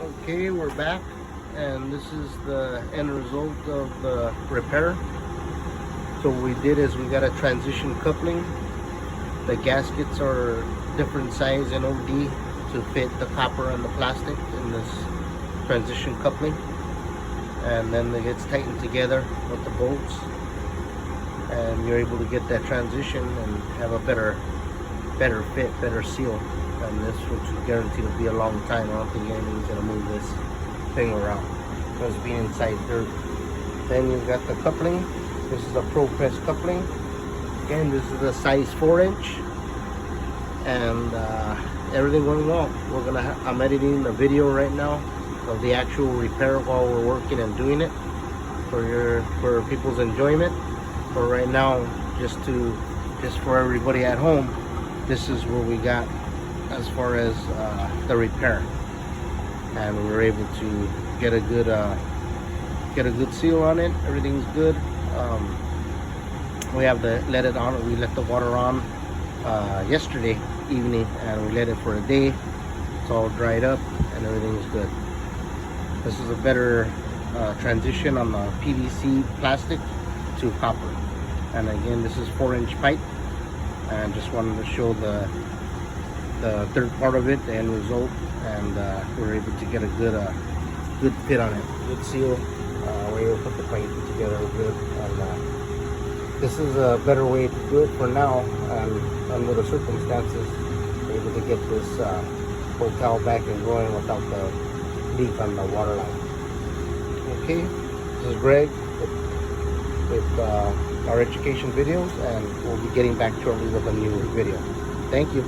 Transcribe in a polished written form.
Okay, we're back, and this is the end result of the repair. So what we did is we got a transition coupling. The gaskets are different size and OD to fit the copper and the plastic in this transition coupling, and then it gets tightened together with the bolts, and you're able to get that transition and have a better fit, better seal. And this, which is guaranteed to be a long time. I don't think anything's gonna move this thing around because being inside dirt. Then you've got the coupling. This is a Pro Press coupling. Again, this is a size 4-inch, and everything went well. I'm editing the video right now of the actual repair while we're working and doing it for people's enjoyment. But right now, just for everybody at home, this is what we got as far as the repair, and we were able to get a good seal on it. Everything's good. We have let the water on yesterday evening, and we let it for a day. It's all dried up and everything's good. This is a better transition on the PVC plastic to copper. And again, this is 4-inch pipe, and just wanted to show the third part of it, the end result, and we were able to get a good fit on it, good seal. We're able to put the pipe together good, and this is a better way to do it for now. And under the circumstances, we're able to get this hotel back and going without the leak on the water line. Okay, this is Greg with our education videos, and we'll be getting back shortly with a new video. Thank you.